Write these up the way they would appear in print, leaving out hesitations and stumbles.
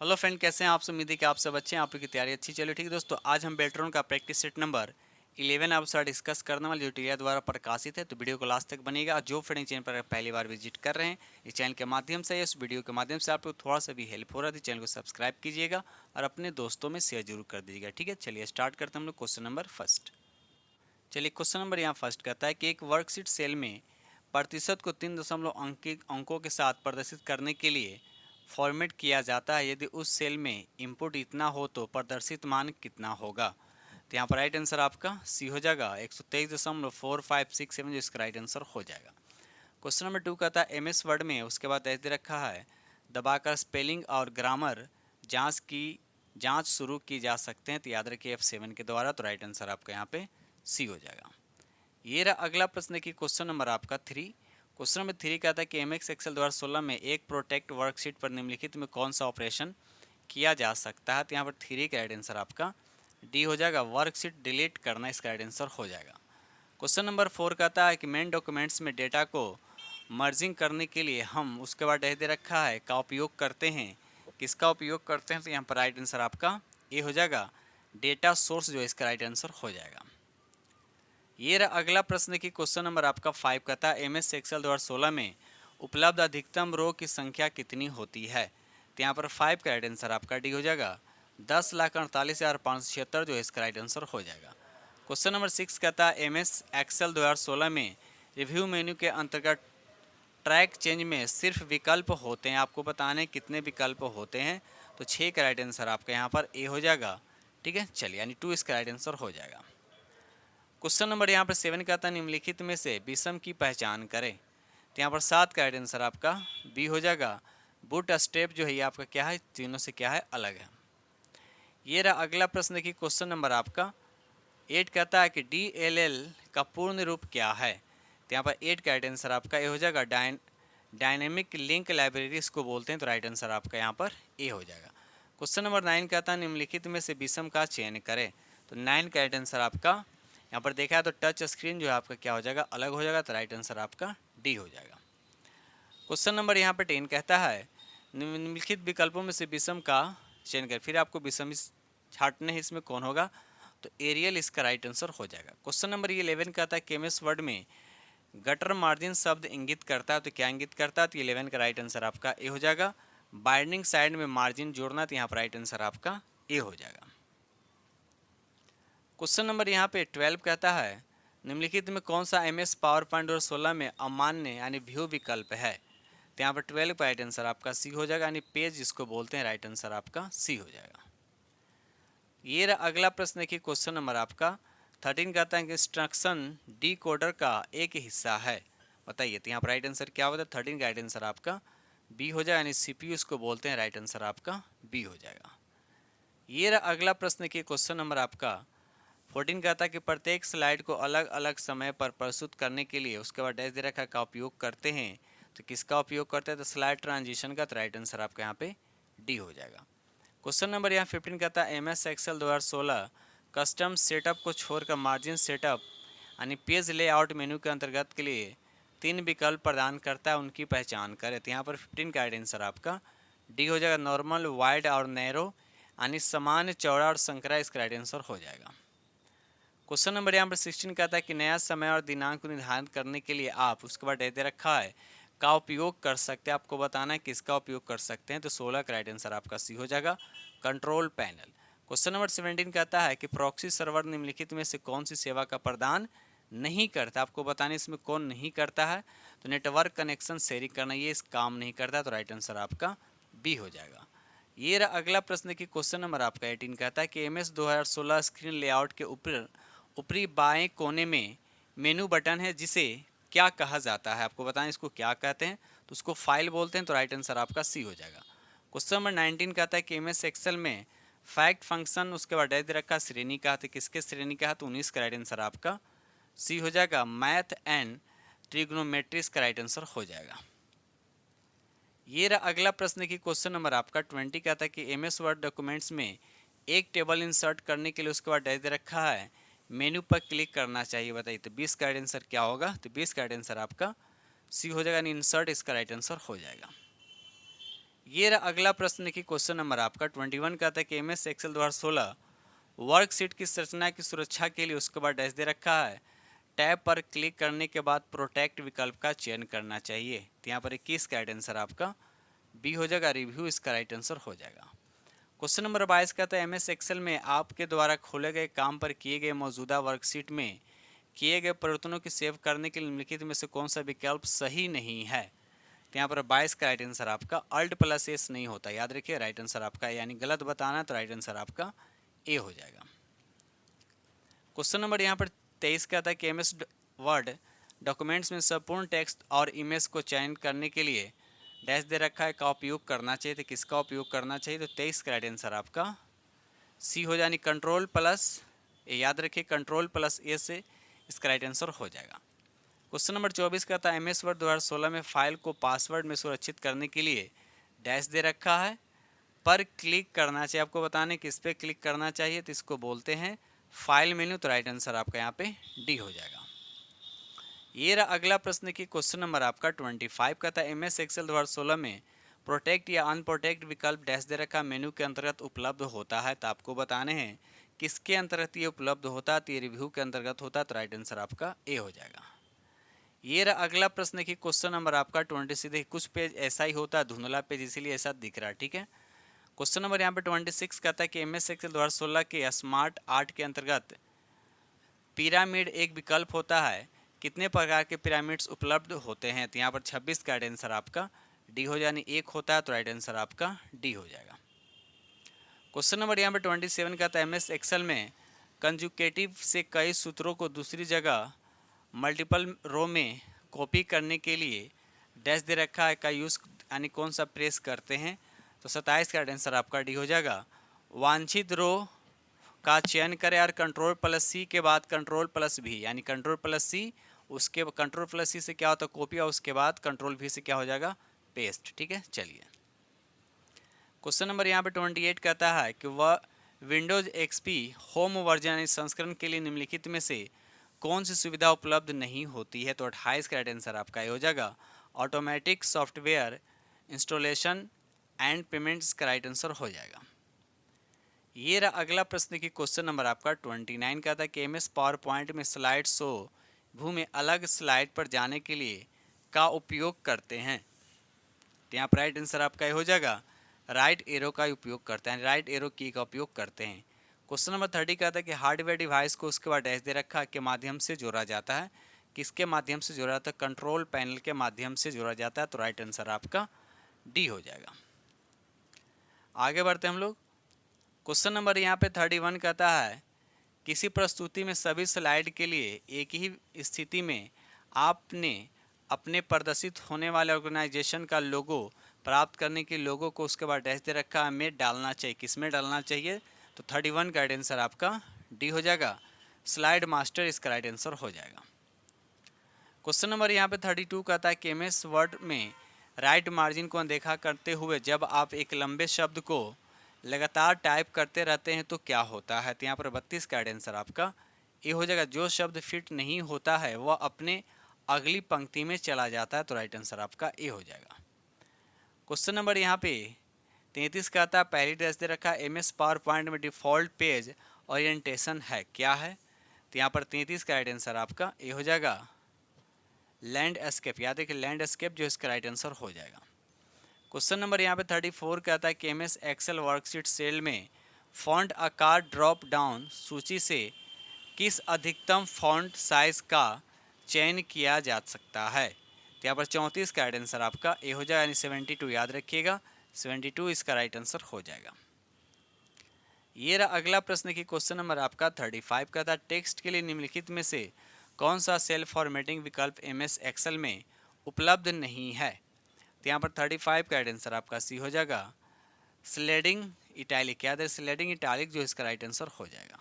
Hello friend, कैसे हैं आप सब। उम्मीद है कि आप सब अच्छे हैं, आप लोग की तैयारी अच्छी चलो। ठीक है दोस्तों, आज हम बेल्ट्रॉन का प्रैक्टिस सेट नंबर 11 आप साथ डिस्कस करने वाले जो टीरिया द्वारा प्रकाशित है। तो वीडियो को लास्ट तक बनेगा। जो फ्रेंड चैनल पर पहली बार विजिट कर रहे हैं, इस चैनल के माध्यम से, इस वीडियो के माध्यम से आपको थोड़ा सा भी हेल्प हो रहा है तो चैनल को सब्सक्राइब कीजिएगा और अपने दोस्तों में शेयर जरूर कर दीजिएगा। ठीक है, चलिए स्टार्ट करते हैं हम लोग क्वेश्चन नंबर फर्स्ट। चलिए क्वेश्चन नंबर यहाँ फर्स्ट कहता है कि एक वर्कशीट सेल में प्रतिशत को 3 अंकों के साथ प्रदर्शित करने के लिए फॉर्मेट किया जाता है। यदि उस सेल में इनपुट इतना हो तो प्रदर्शित मान कितना होगा। तो यहाँ पर राइट आंसर आपका सी हो जाएगा 123.4567, जो इसका राइट आंसर हो जाएगा। क्वेश्चन नंबर 2 कहता है एम एस वर्ड में उसके बाद ऐसे रखा है दबाकर स्पेलिंग और ग्रामर जांच शुरू की जा सकते हैं। तो याद रखिए F7 के द्वारा। तो राइट आंसर आपका यहाँ पे सी हो जाएगा। ये रहा अगला प्रश्न की क्वेश्चन नंबर आपका 3। क्वेश्चन नंबर 3 कहता है कि एमएक्स एक्सेल 2016 में एक प्रोटेक्ट वर्कशीट पर निम्नलिखित में कौन सा ऑपरेशन किया जा सकता है। तो यहाँ पर 3 का राइट आंसर आपका डी हो जाएगा, वर्कशीट डिलीट करना इसका राइट आंसर हो जाएगा। क्वेश्चन नंबर 4 कहता है कि मेन डॉक्यूमेंट्स में डेटा को मर्जिंग करने के लिए हम उसके बाद दे रखा है का उपयोग करते हैं। किसका उपयोग करते हैं। तो यहाँ पर राइट आंसर आपका ए हो जाएगा, डेटा सोर्स जो इसका राइट आंसर हो जाएगा। ये रहा अगला प्रश्न की क्वेश्चन नंबर आपका 5 कहता है एम एस एक्सेल 2016 में उपलब्ध अधिकतम रो की संख्या कितनी होती है। तो यहाँ पर 5 का राइट आंसर आपका डी हो जाएगा, 10,48,576, जो इसका राइट आंसर हो जाएगा। क्वेश्चन नंबर 6 कहता है एम एस एक्सेल 2016 में रिव्यू मेन्यू के अंतर्गत ट्रैक चेंज में सिर्फ विकल्प होते हैं। आपको बताने कितने विकल्प होते हैं। तो 6 का राइट आंसर आपका यहाँ पर ए हो जाएगा। ठीक है, चलिए यानी 2 इसका राइट आंसर हो जाएगा। क्वेश्चन नंबर यहाँ पर 7 का था निम्नलिखित में से विषम की पहचान करें। तो यहाँ पर 7 का राइट आंसर आपका बी हो जाएगा, बूट स्टेप जो है ये आपका क्या है, तीनों से क्या है, अलग है। ये रहा अगला प्रश्न की क्वेश्चन नंबर आपका 8 कहता है कि DLL का पूर्ण रूप क्या है। तो यहाँ पर 8 का राइट आंसर आपका ए हो जाएगा, डायनेमिक लिंक लाइब्रेरी इसको बोलते हैं। तो राइट आंसर आपका यहाँ पर ए हो जाएगा। क्वेश्चन नंबर 9 कहता है निम्नलिखित में से विषम का चयन करें। तो 9 का राइट आंसर आपका यहाँ पर देखा है तो टच स्क्रीन जो है आपका क्या हो जाएगा, अलग हो जाएगा। तो राइट आंसर आपका डी हो जाएगा। क्वेश्चन नंबर यहाँ पर 10 कहता है निम्नलिखित विकल्पों में से विषम का चयन करें। फिर आपको विषम छाटने है, इसमें कौन होगा। तो एरियल इसका राइट आंसर हो जाएगा। क्वेश्चन नंबर 11 कहता है केमिस्ट वर्ड में गटर मार्जिन शब्द इंगित करता है। तो क्या इंगित करता है। तो 11 का राइट आंसर आपका ए हो जाएगा, बाइंडिंग साइड में मार्जिन जोड़ना। तो यहाँ पर राइट आंसर आपका ए हो जाएगा। क्वेश्चन नंबर यहाँ पे 12 कहता है निम्नलिखित में कौन सा एमएस पावर पॉइंट 2016 में अमान्य यानी व्यू विकल्प है। तो यहाँ पर 12 का राइट आंसर आपका सी हो जाएगा, यानी पेज जिसको बोलते हैं। राइट आंसर आपका सी हो जाएगा। ये रहा अगला प्रश्न की क्वेश्चन नंबर आपका 13 कहता है कि इंस्ट्रक्शन डी कोडर का एक हिस्सा है, बताइए। तो यहाँ पर राइट आंसर क्या होता है। 13 का राइट आंसर आपका बी हो जाएगा, यानी सीपीयू इसको बोलते हैं। राइट आंसर आपका बी हो जाएगा। ये रहा अगला प्रश्न की क्वेश्चन नंबर आपका 14 कहता है कि प्रत्येक स्लाइड को अलग अलग समय पर प्रस्तुत करने के लिए उसके बाद डैश दे रखा का उपयोग करते हैं। तो किसका उपयोग करते हैं। तो स्लाइड ट्रांजिशन का। तो राइट आंसर आपका यहाँ पे डी हो जाएगा। क्वेश्चन नंबर यहाँ 15 कहता है M S Excel 2016 custom setup को छोड़कर मार्जिन सेटअप यानी पेज लेआउट मेन्यू के अंतर्गत के लिए 3 विकल्प प्रदान करता है, उनकी पहचान करें। तो यहाँ पर 15 का राइट आंसर आपका डी हो जाएगा, नॉर्मल, वाइड और नैरो यानी सामान्य, चौड़ा और संकरा इसका राइट आंसर हो जाएगा। क्वेश्चन नंबर यहाँ पर 16 कहता है कि नया समय और दिनांक को निर्धारित करने के लिए आप उसके बाद दे रखा है का उपयोग कर सकते हैं। आपको बताना है किसका उपयोग कर सकते हैं। तो 16 का राइट आंसर आपका सी हो जाएगा, कंट्रोल पैनल। क्वेश्चन नंबर 17 कहता है कि प्रॉक्सी सर्वर निम्नलिखित में से कौन सी सेवा का प्रदान नहीं करता। आपको बताने इसमें कौन नहीं करता है। तो नेटवर्क कनेक्शन शेयरिंग करना, ये इस काम नहीं करता। तो राइट आंसर आपका बी हो जाएगा। ये रहा अगला प्रश्न की क्वेश्चन नंबर आपका 18 कहता है कि एमएस 2016 स्क्रीन लेआउट के ऊपरी बाएं कोने में मेनू बटन है, जिसे क्या कहा जाता है। आपको बताएं इसको क्या कहते हैं। तो उसको फाइल बोलते हैं। तो राइट आंसर आपका सी हो जाएगा। क्वेश्चन नंबर 19 कहता है कि एमएस एक्सेल में फैक्ट फंक्शन उसके बाद दे रखा श्रेणी का। तो किसके श्रेणी का है। तो 19 का राइट आंसर आपका सी हो जाएगा, मैथ एंड ट्रिग्नोमेट्रिक्स का राइट आंसर हो जाएगा। ये रहा अगला प्रश्न की क्वेश्चन नंबर आपका 20 कहता है कि एमएस वर्ड डॉक्यूमेंट्स में एक टेबल इंसर्ट करने के लिए उसके बाद दे रखा है मेन्यू पर क्लिक करना चाहिए, बताइए। तो 20 का राइट आंसर क्या होगा। तो 20 का राइट आंसर आपका सी हो जाएगा, इंसर्ट इसका राइट आंसर हो जाएगा। ये रहा अगला प्रश्न। देखिए क्वेश्चन नंबर आपका 21 कहता है कि एम एस एक्सेल 2016 वर्कशीट की संरचना की सुरक्षा के लिए उसके बाद डैश दे रखा है। टैब पर क्लिक करने के बाद प्रोटेक्ट विकल्प का चयन करना चाहिए। तो यहाँ पर 21 का राइट आंसर आपका बी हो जाएगा, रिव्यू इसका राइट आंसर हो जाएगा। क्वेश्चन नंबर 22 कहता है एमएस एक्सेल में आपके द्वारा खोले गए काम पर किए गए मौजूदा वर्कशीट में किए गए परिवर्तनों की सेव करने के लिए निम्नलिखित में से कौन सा विकल्प सही नहीं है। तो यहाँ पर 22 का राइट आंसर आपका Alt+S नहीं होता, याद रखिए। राइट आंसर आपका यानी गलत बताना, तो राइट आंसर आपका ए हो जाएगा। क्वेश्चन नंबर यहाँ पर 23 कहता है कि एमएस वर्ड डॉक्यूमेंट्स में संपूर्ण टेक्स्ट और इमेज को चयन करने के लिए डैश दे रखा है का उपयोग करना चाहिए। तो किसका उपयोग करना चाहिए, तो 23 का राइट आंसर आपका सी हो जाए, Ctrl+A, याद रखिए Ctrl+A से इसका राइट आंसर हो जाएगा। क्वेश्चन नंबर 24 कहता है एमएस वर्ड 2016 में फाइल को पासवर्ड में सुरक्षित करने के लिए डैश दे रखा है, पर क्लिक करना चाहिए। आपको बताने किस पे क्लिक करना चाहिए, तो इसको बोलते हैं फाइल मेन्यू। तो राइट आंसर आपका यहाँ पे डी हो जाएगा। ये रहा अगला प्रश्न की क्वेश्चन नंबर आपका 25 कहता है एमएस एक्सेल 2016 में प्रोटेक्ट या अनप्रोटेक्ट विकल्प डैश दे रखा मेन्यू के अंतर्गत उपलब्ध होता है। तो आपको बताने हैं किसके अंतर्गत ये उपलब्ध होता है, तो ये रिव्यू के अंतर्गत होता है। तो राइट आंसर आपका ए हो जाएगा। ये रहा अगला प्रश्न की क्वेश्चन नंबर आपका 26। देखिए कुछ पेज ऐसा ही होता है, धुंधला पेज इसीलिए ऐसा दिख रहा है, ठीक है। क्वेश्चन नंबर यहाँ पे 26 कहता है कि एमएस एक्सेल 2016 के स्मार्ट आर्ट के अंतर्गत पिरामिड एक विकल्प होता है, कितने प्रकार के पिरामिड्स उपलब्ध होते हैं। तो यहाँ पर 26 का राइट आंसर आपका डी हो जाए, एक होता है। तो राइट आंसर आपका डी हो जाएगा। क्वेश्चन नंबर यहाँ पे 27 कहता है एमएस एक्सेल में कंजुकेटिव से कई सूत्रों को दूसरी जगह मल्टीपल रो में कॉपी करने के लिए डैश दे रखा है का यूज़ यानी कौन सा प्रेस करते हैं। तो 27 का आंसर आपका डी हो जाएगा। वांछित रो का चयन करें और Ctrl+C के बाद Ctrl+V, यानी Ctrl+C, उसके Ctrl+C से क्या होता है कॉपी, और उसके बाद Ctrl+V से क्या हो जाएगा पेस्ट, ठीक है। चलिए क्वेश्चन नंबर यहाँ पे 28 कहता है कि वह विंडोज XP होम वर्जन यानी संस्करण के लिए निम्नलिखित में से कौन सी सुविधा उपलब्ध नहीं होती है। तो 28 का राइट आंसर आपका ये हो जाएगा automatic software installation and payments का राइट आंसर हो जाएगा। ये रहा अगला प्रश्न की क्वेश्चन नंबर आपका 29 का था कि एमएस पावर पॉइंट में स्लाइड शो व्यू में अलग स्लाइड पर जाने के लिए का उपयोग करते हैं। तो यहाँ पर राइट आंसर आपका ये हो जाएगा राइट एरो का उपयोग करते हैं, राइट एरो की का उपयोग करते हैं। क्वेश्चन नंबर 30 का था कि हार्डवेयर डिवाइस को उसके बाद डैश दे रखा के माध्यम से जोड़ा जाता है, किसके माध्यम से जोड़ा जाता है, कंट्रोल पैनल के माध्यम से जोड़ा जाता है। तो राइट आंसर आपका डी हो जाएगा। आगे बढ़ते हैं हम लोग। क्वेश्चन नंबर यहाँ पे 31 कहता है किसी प्रस्तुति में सभी स्लाइड के लिए एक ही स्थिति में आपने अपने प्रदर्शित होने वाले ऑर्गेनाइजेशन का लोगो प्राप्त करने के लोगों को उसके बाद डैश दे रखा में डालना चाहिए, किस में डालना चाहिए। तो 31 का राइट आंसर आपका डी हो जाएगा, स्लाइड मास्टर इसका राइट आंसर हो जाएगा। क्वेश्चन नंबर यहाँ पे 32 कहता है कि एमएस वर्ड में राइट मार्जिन को अनदेखा करते हुए जब आप एक लंबे शब्द को लगातार टाइप करते रहते हैं तो क्या होता है। तो यहाँ पर 32 का राइट आंसर आपका ये हो जाएगा, जो शब्द फिट नहीं होता है वह अपने अगली पंक्ति में चला जाता है। तो राइट आंसर आपका ए हो जाएगा। क्वेश्चन नंबर यहाँ पे 33 कहता है पहली डैश दे रखा एमएस पावर पॉइंट में डिफ़ॉल्ट पेज ओरिएंटेशन है, क्या है। तो यहाँ पर 33 का राइट आंसर आपका ए हो जाएगा लैंडस्केप, याद है कि लैंडस्केप जो इसका राइट आंसर हो जाएगा। क्वेश्चन नंबर यहाँ पे 34 कहता है कि एमएस एक्सेल वर्कशीट सेल में फॉन्ट आकार ड्रॉप डाउन सूची से किस अधिकतम फॉन्ट साइज का चयन किया जा सकता है। तो यहाँ पर 34 का राइट आंसर आपका ए हो जाएगा, यानी 72, याद रखिएगा 72 इसका राइट आंसर हो जाएगा। ये रहा अगला प्रश्न की क्वेश्चन नंबर आपका 35 का था टेक्स्ट के लिए निम्नलिखित में से कौन सा सेल फॉर्मेटिंग विकल्प एमएस एक्सेल में उपलब्ध नहीं है। तो यहाँ पर 35 का राइट आंसर आपका सी हो जाएगा स्लेडिंग इटैलिक, याद है स्लेडिंग इटैलिक जो इसका राइट आंसर हो जाएगा।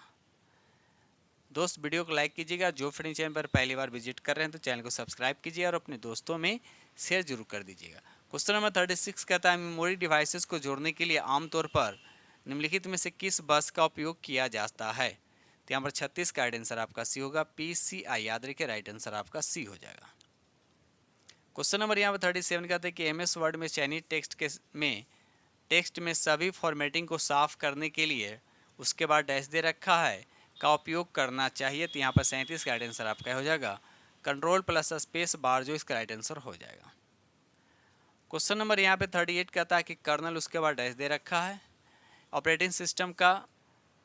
दोस्त वीडियो को लाइक कीजिएगा, जो फ्री चैनल पर पहली बार विजिट कर रहे हैं तो चैनल को सब्सक्राइब कीजिए और अपने दोस्तों में शेयर जरूर कर दीजिएगा। क्वेश्चन नंबर 36 कहता है मेमोरी डिवाइसेस को जोड़ने के लिए आमतौर पर निम्नलिखित में से किस बस का उपयोग किया जाता है। तो यहाँ पर 36 का राइट आंसर आपका सी होगा PCI, याद रखिए राइट आंसर आपका सी हो जाएगा। क्वेश्चन नंबर यहाँ पर 37 कहते हैं कि एमएस वर्ड में चयनित टेक्स्ट के में टेक्स्ट में सभी फॉर्मेटिंग को साफ करने के लिए उसके बाद डैश दे रखा है का उपयोग करना चाहिए। तो यहाँ पर 37 का राइट आंसर आपका हो जाएगा कंट्रोल प्लस स्पेस बार, जो इसका राइट आंसर हो जाएगा। क्वेश्चन नंबर यहाँ पे 38 कहता है कि कर्नल उसके बाद डैश दे रखा है, ऑपरेटिंग सिस्टम का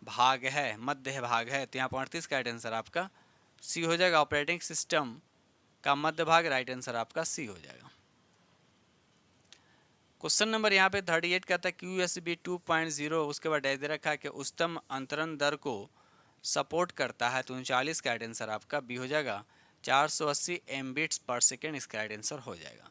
भाग है, मध्य भाग है। तो यहाँ पर 38 का राइट आंसर आपका सी हो जाएगा, ऑपरेटिंग सिस्टम का मध्य भाग, राइट आंसर आपका सी हो जाएगा। क्वेश्चन नंबर यहाँ पे 38 कहता है QSB 2.0 उसके बाद डैश दे रखा है कि उच्चतम अंतरण दर को सपोर्ट करता है। तो 39 का राइट आंसर आपका बी हो जाएगा 480 एमबीट्स पर सेकेंड, इसका राइट आंसर हो जाएगा।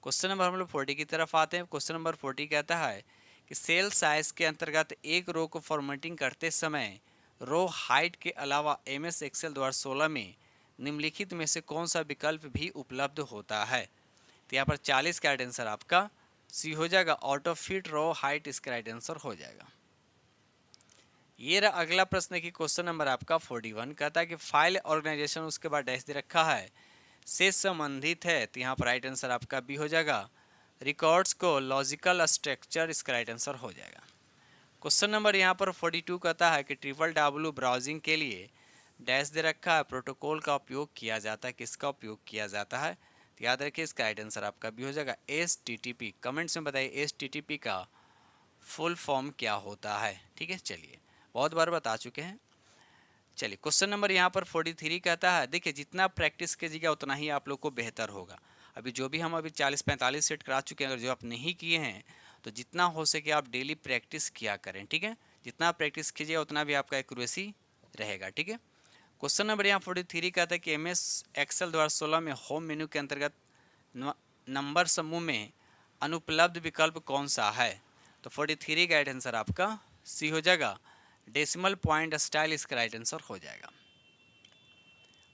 क्वेश्चन नंबर हम लोग 40 की तरफ आते हैं। क्वेश्चन नंबर 40 कहता है कि सेल साइज के अंतर्गत एक रो को फॉर्मेटिंग करते समय रो हाइट के अलावा MS एक्सेल द्वारा 16 में निम्नलिखित में से कौन सा विकल्प भी उपलब्ध होता है। तो यहाँ पर 40 का राइट आंसर आपका सी हो जाएगा, ऑटो फिट रो हाइट, इसका राइट आंसर हो जाएगा। ये रहा अगला प्रश्न की क्वेश्चन नंबर आपका 41 कहता है कि फाइल ऑर्गेनाइजेशन उसके बाद डैश दे रखा है से संबंधित है। तो यहाँ पर राइट आंसर आपका बी हो जाएगा, रिकॉर्ड्स को लॉजिकल स्ट्रक्चर, इसका राइट आंसर हो जाएगा। क्वेश्चन नंबर यहाँ पर 42 कहता है कि www ब्राउजिंग के लिए डैश दे रखा है, प्रोटोकॉल का उपयोग किया जाता है, किसका उपयोग किया जाता है। तो याद रखिए इसका राइट आंसर आपका भी हो जाएगा HTTP। कमेंट्स में बताइए HTTP का फुल फॉर्म क्या होता है। ठीक है, चलिए बहुत बार बता चुके हैं। चलिए क्वेश्चन नंबर यहाँ पर 43 कहता है, देखिए जितना प्रैक्टिस कीजिएगा उतना ही आप लोग को बेहतर होगा। अभी जो भी हम अभी 40-45 सेट करा चुके हैं, अगर जो आप नहीं किए हैं तो जितना हो सके आप डेली प्रैक्टिस किया करें। ठीक है, जितना प्रैक्टिस कीजिएगा उतना भी आपका एक्यूरेसी रहेगा। ठीक है, क्वेश्चन नंबर यहाँ 43 कहता है कि MS एक्सेल द्वारा 16 में होम मेन्यू के अंतर्गत नंबर समूह में अनुपलब्ध विकल्प कौन सा है। तो 43 का राइट आंसर आपका सी हो जाएगा, डेसिमल पॉइंट स्टाइल, इसका राइट आंसर हो जाएगा।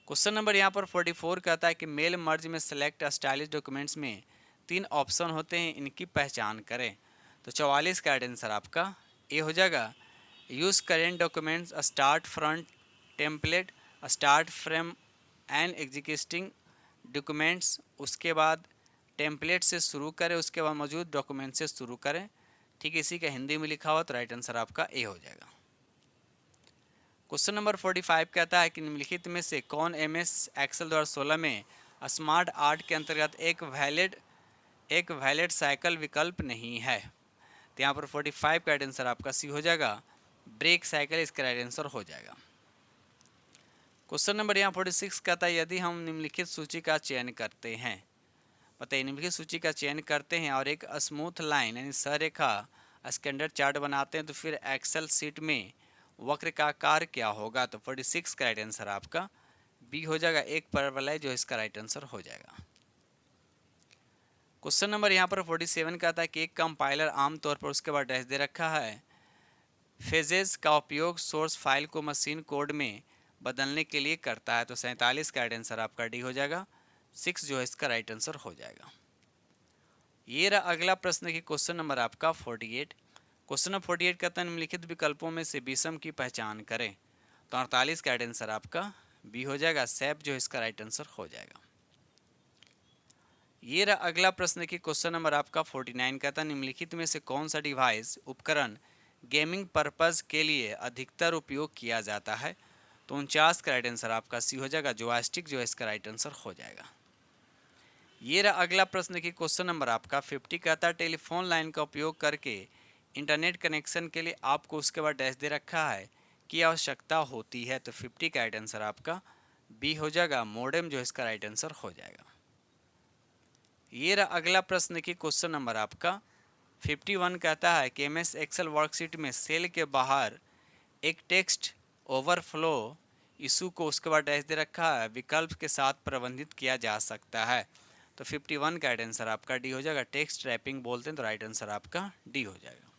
क्वेश्चन नंबर यहाँ पर 44 कहता है कि मेल मर्ज में सेलेक्ट स्टाइलिश डॉक्यूमेंट्स में 3 ऑप्शन होते हैं, इनकी पहचान करें। तो 44 का राइट आंसर आपका ए हो जाएगा, use current documents, start front template, start frame and executing documents, उसके बाद टेम्पलेट से शुरू करें, उसके बाद मौजूद डॉक्यूमेंट से शुरू करें। ठीक है, इसी का हिंदी में लिखा हुआ, तो राइट आंसर आपका ए हो जाएगा। क्वेश्चन नंबर 45 कहता है कि निम्नलिखित में से कौन MS एक्सेल द्वारा 16 में स्मार्ट आर्ट के अंतर्गत एक वैलिड साइकिल विकल्प नहीं है। तो यहाँ पर 45 का राइट आंसर आपका सी हो जाएगा, ब्रेक साइकिल, इसका राइट आंसर हो जाएगा। क्वेश्चन नंबर यहाँ 46 कहता है यदि हम निम्नलिखित सूची का चयन करते हैं, बताइए निम्नलिखित सूची का चयन करते हैं और एक स्मूथ लाइन यानी सररेखा स्टैंडर्ड चार्ट बनाते हैं, तो फिर एक्सेल सीट में वक्र का आकार क्या होगा। तो 46 का राइट आंसर आपका बी हो जाएगा, एक पैराबोलॉइड, जो इसका राइट आंसर हो जाएगा। क्वेश्चन नंबर यहाँ पर 47 कहता है कि एक कंपाइलर आमतौर पर उसके बाद डैश दे रखा है फेजेस का उपयोग सोर्स फाइल को मशीन कोड में बदलने के लिए करता है। तो 47 का राइट आंसर आपका डी हो जाएगा, 6 जो है इसका राइट आंसर हो जाएगा। ये रहा अगला प्रश्न की क्वेश्चन नंबर आपका 48। क्वेश्चन नंबर 48 कहता है निम्नलिखित विकल्पों में से विषम की पहचान करें। तो 48 का राइट आंसर आपका बी हो जाएगा, सैप जो इसका राइट आंसर हो जाएगा। ये रहा अगला प्रश्न की क्वेश्चन नंबर आपका 49 कहता है निम्नलिखित में से कौन सा डिवाइस उपकरण गेमिंग पर्पज के लिए अधिकतर उपयोग किया जाता है। तो 49 का राइट आंसर आपका सी हो जाएगा, जॉयस्टिक जो है इसका राइट आंसर हो जाएगा। ये रहा अगला प्रश्न की क्वेश्चन नंबर आपका 50 कहता है टेलीफोन लाइन का उपयोग करके इंटरनेट कनेक्शन के लिए आपको उसके बाद डैश दे रखा है की आवश्यकता होती है। तो 50 का राइट आंसर आपका बी हो जाएगा, मोडेम जो इसका राइट आंसर हो जाएगा। ये रहा अगला प्रश्न की क्वेश्चन नंबर आपका 51 कहता है कि MS एक्सेल वर्कशीट में सेल के बाहर एक टेक्स्ट ओवरफ्लो इशू को उसके बाद डैश दे रखा है विकल्प के साथ प्रबंधित किया जा सकता है। तो 51 का राइट आंसर आपका डी हो जाएगा, टेक्स्ट रैपिंग बोलते हैं, तो राइट आंसर आपका डी हो जाएगा।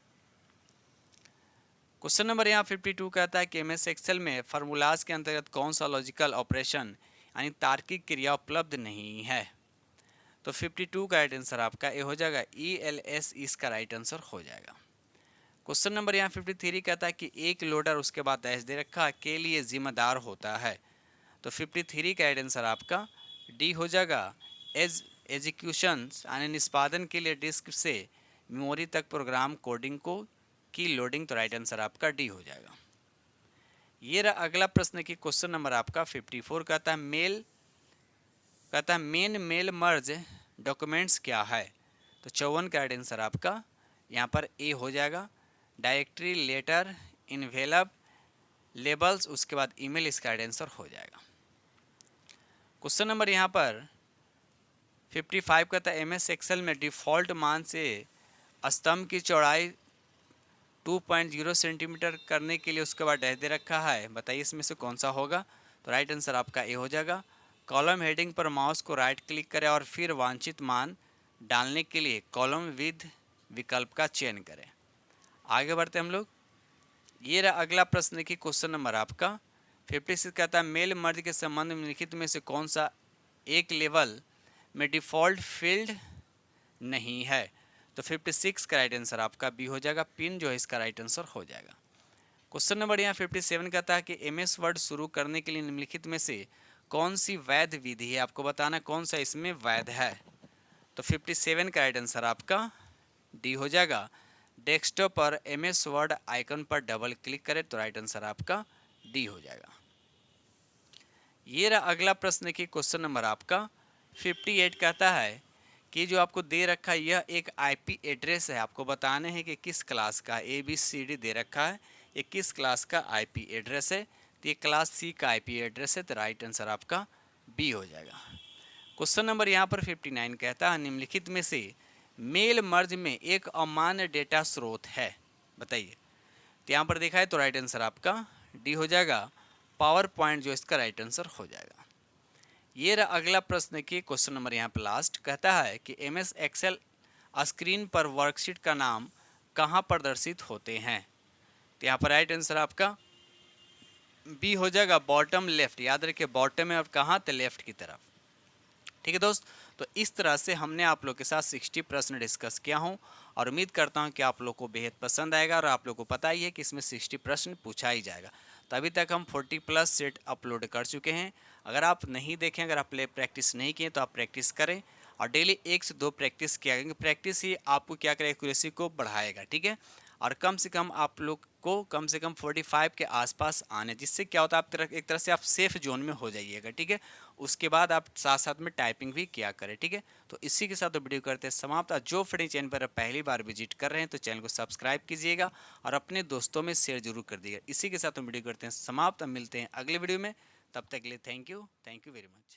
क्वेश्चन नंबर यहाँ 52 कहता है कि MS एक्सेल में फार्मूलाज के अंतर्गत कौन सा लॉजिकल ऑपरेशन यानी तार्किक क्रिया उपलब्ध नहीं है। तो 52 का राइट आंसर आपका ए हो जाएगा, ELS इसका राइट आंसर हो जाएगा। क्वेश्चन नंबर यहाँ 53 कहता है कि एक लोडर उसके बाद डैश दे रखा के लिए जिम्मेदार होता है। तो 53 का राइट आंसर आपका डी हो जाएगा, एज एग्जीक्यूशन यानी निष्पादन के लिए डिस्क से मेमोरी तक प्रोग्राम कोडिंग को की लोडिंग, तो राइट आंसर आपका डी हो जाएगा। ये रहा अगला प्रश्न की क्वेश्चन नंबर आपका 54 कहता है मेन मेल मर्ज डॉक्यूमेंट्स क्या है। तो 54 का राइट आंसर आपका यहाँ पर ए हो जाएगा। डायरेक्टरी, लेटर, इन्वेलप, लेबल्स, उसके बाद ईमेल, इसका राइट आंसर हो जाएगा। क्वेश्चन नंबर यहाँ पर 55 कहता है एमएस एक्सेल में डिफ़ॉल्ट मान से स्तंभ की चौड़ाई 2.0 सेंटीमीटर करने के लिए उसके बाद डैश दे रखा है, बताइए इसमें से कौन सा होगा। तो राइट आंसर आपका ए हो जाएगा। कॉलम हेडिंग पर माउस को राइट क्लिक करें और फिर वांछित मान डालने के लिए कॉलम विद विकल्प का चयन करें। आगे बढ़ते हम लोग। ये रहा अगला प्रश्न की क्वेश्चन नंबर आपका 56 कहता है मेल मर्ज के संबंध में निम्नलिखित में से कौन सा एक लेवल में डिफ़ॉल्ट फील्ड नहीं है। तो 56 का राइट आंसर आपका बी हो जाएगा। पिन जो है इसका राइट आंसर हो जाएगा। क्वेश्चन नंबर यहाँ 57 कहता है कि एमएस वर्ड शुरू करने के लिए निम्नलिखित में से कौन सी वैध विधि है, आपको बताना कौन सा इसमें वैध है। तो 57 का राइट आंसर आपका डी हो जाएगा। डेस्कटॉप पर एमएस वर्ड आइकन पर डबल क्लिक करें तो राइट आंसर आपका डी हो जाएगा। ये रहा अगला प्रश्न की क्वेश्चन नंबर आपका 58 कहता है कि जो आपको दे रखा है यह एक आईपी एड्रेस है, आपको बताने हैं कि किस क्लास का, ABCD दे रखा है, ये किस क्लास का आईपी एड्रेस है। तो ये क्लास सी का आईपी एड्रेस है, तो राइट आंसर आपका बी हो जाएगा। क्वेश्चन नंबर यहाँ पर 59 कहता है निम्नलिखित में से मेल मर्ज में एक अमान्य डेटा स्रोत है, बताइए। तो यहाँ पर देखा है तो राइट आंसर आपका डी हो जाएगा। पावर पॉइंट जो इसका राइट आंसर हो जाएगा। ये रहा अगला प्रश्न की क्वेश्चन नंबर यहाँ पर लास्ट कहता है कि एमएस एक्सेल स्क्रीन पर वर्कशीट का नाम कहाँ प्रदर्शित होते हैं। तो यहाँ पर राइट आंसर आपका बी हो जाएगा, बॉटम लेफ्ट। याद रखिए बॉटम में और कहाँ, तो लेफ्ट की तरफ। ठीक है दोस्त, तो इस तरह से हमने आप लोग के साथ 60 प्रश्न डिस्कस किया हूँ और उम्मीद करता हूँ कि आप लोग को बेहद पसंद आएगा और आप लोग को पता ही है कि इसमें 60 प्रश्न पूछा ही जाएगा। तो अभी तक हम 40+ सेट अपलोड कर चुके हैं। अगर आप नहीं देखें, अगर आप प्रैक्टिस नहीं किए तो आप प्रैक्टिस करें और डेली 1 से 2 प्रैक्टिस किया करेंगे। प्रैक्टिस ही आपको क्या करेगा, एक्यूरेसी को बढ़ाएगा। ठीक है, और कम से कम आप लोग को कम से कम 45 के आसपास आने, जिससे क्या होता है आप एक तरह से आप सेफ जोन में हो जाइएगा। ठीक है, उसके बाद आप साथ साथ में टाइपिंग भी किया करें। ठीक है, तो इसी के साथ तो वीडियो करते हैं समाप्त। जो फ्रेंड चैनल पर पहली बार विजिट कर रहे हैं तो चैनल को सब्सक्राइब कीजिएगा और अपने दोस्तों में शेयर जरूर कर दीजिएगा। इसी के साथ हम वीडियो करते हैं समाप्त। अब मिलते हैं अगले वीडियो में, तब तक के लिए थैंक यू वेरी मच।